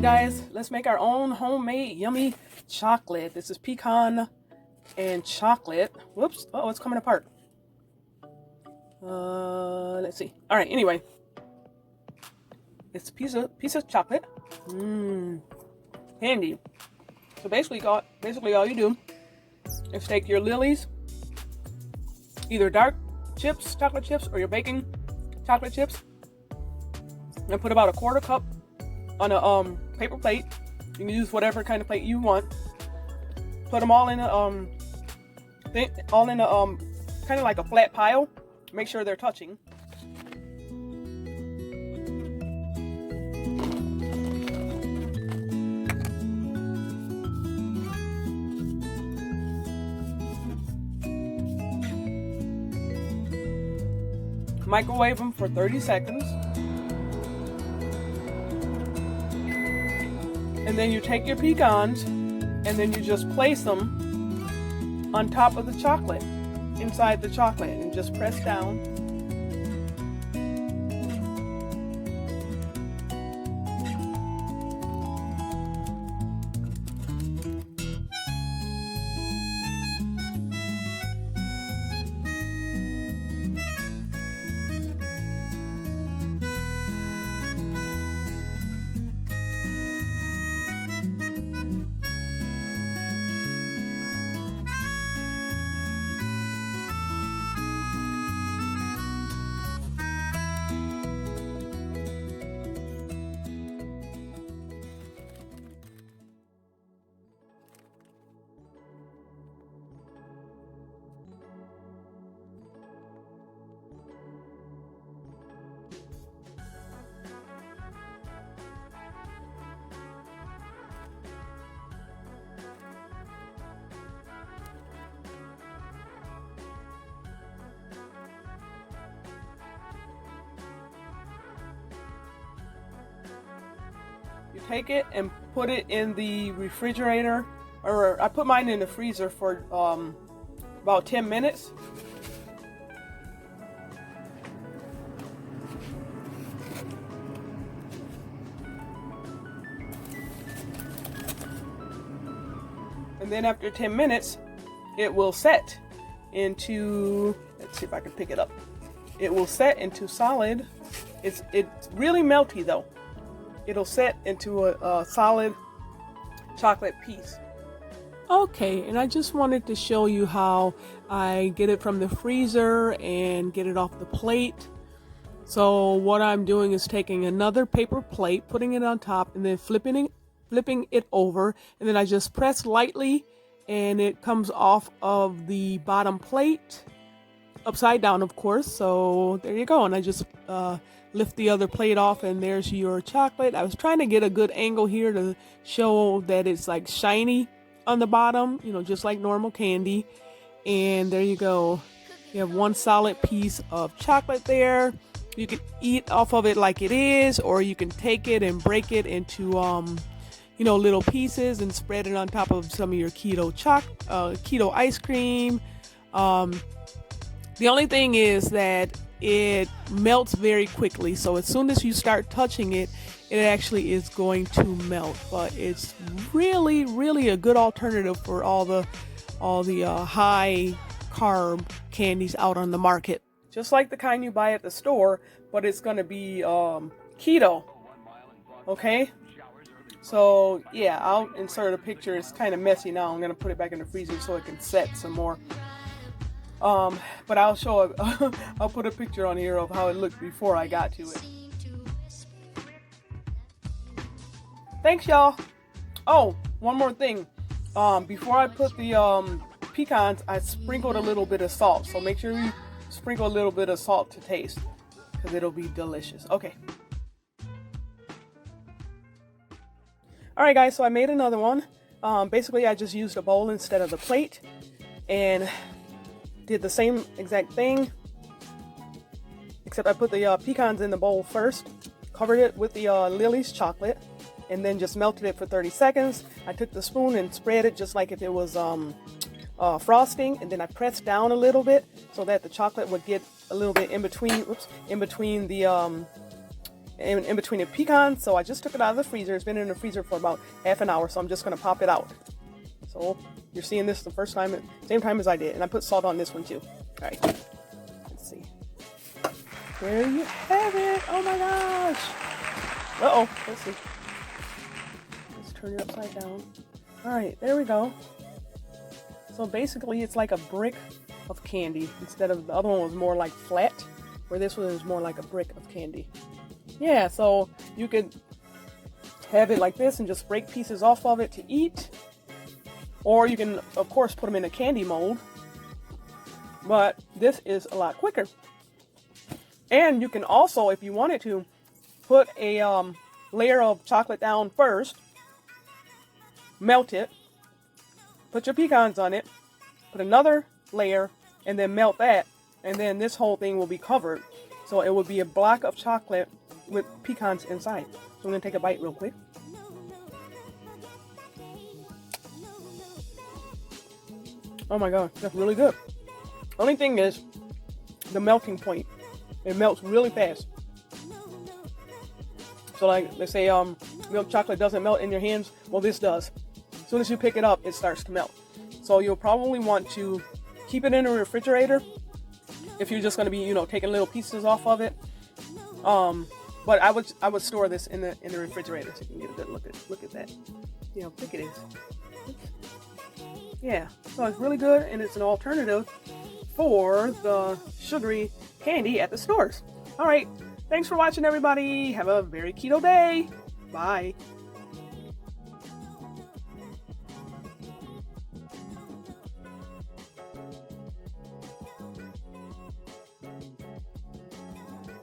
right, guys, let's make our own homemade yummy chocolate. This is pecan and chocolate. Whoops. Oh, it's coming apart. Let's see. All right. Anyway, it's a piece of chocolate. Handy. So basically all you do is take your Lily's, either dark chips, chocolate chips, or your baking chocolate chips, and put about a quarter cup on a paper plate. You can use whatever kind of plate you want. Put them all in a kind of like a flat pile. Make sure they're touching. Microwave them for 30 seconds. And then you take your pecans and then you just place them on top of the chocolate, inside the chocolate, and just press down. You take it and put it in the refrigerator, or I put mine in the freezer for about 10 minutes. And then after 10 minutes, it will set into, let's see if I can pick it up. It will set into solid. It's really melty though. It'll set into a solid chocolate piece. Okay, and I just wanted to show you how I get it from the freezer and get it off the plate. So what I'm doing is taking another paper plate, putting it on top, and then flipping it over, and then I just press lightly and it comes off of the bottom plate, upside down of course. So there you go, and I just lift the other plate off and there's your chocolate. I was trying to get a good angle here to show that it's like shiny on the bottom, you know, just like normal candy. And there you go. You have one solid piece of chocolate there. You can eat off of it like it is, or you can take it and break it into you know, little pieces and spread it on top of some of your keto ice cream. The only thing is that it melts very quickly, so as soon as you start touching it, it actually is going to melt. But it's really a good alternative for all the high carb candies out on the market. Just like the kind you buy at the store, but it's going to be keto. Okay? So yeah, I'll insert a picture. It's kind of messy now. I'm going to put it back in the freezer so it can set some more. But I'll show I'll put a picture on here of how it looked before I got to it. Thanks, y'all. Oh, one more thing. Before I put the pecans, I sprinkled a little bit of salt. So make sure you sprinkle a little bit of salt to taste, because it'll be delicious. Okay. Alright guys, so I made another one. Basically I just used a bowl instead of the plate, and did the same exact thing, except I put the pecans in the bowl first, covered it with the Lily's chocolate, and then just melted it for 30 seconds. I took the spoon and spread it just like if it was frosting, and then I pressed down a little bit so that the chocolate would get a little bit in between the in between the pecans. So I just took it out of the freezer. It's been in the freezer for about half an hour, so I'm just going to pop it out. So you're seeing this the first time, same time as I did. And I put salt on this one too. All right, let's see. There you have it. Oh my gosh. Uh-oh, let's see. Let's turn it upside down. All right, there we go. So basically it's like a brick of candy instead of the other one was more like flat, where this one is more like a brick of candy. Yeah, so you could have it like this and just break pieces off of it to eat, or you can of course put them in a candy mold, but this is a lot quicker. And you can also, if you wanted to, put a layer of chocolate down first, melt it, put your pecans on it, put another layer, and then melt that, and then this whole thing will be covered. So it will be a block of chocolate with pecans inside. So I'm going to take a bite real quick. Oh my god, that's really good. Only thing is the melting point. It melts really fast. So like they say milk chocolate doesn't melt in your hands. Well, this does. As soon as you pick it up, it starts to melt. So you'll probably want to keep it in the refrigerator if you're just going to be, you know, taking little pieces off of it. But I would store this in the refrigerator so you can get a good look at that. You know, how thick it is. Yeah, so it's really good, and it's an alternative for the sugary candy at the stores. All right, thanks for watching, everybody. Have a very keto day. Bye.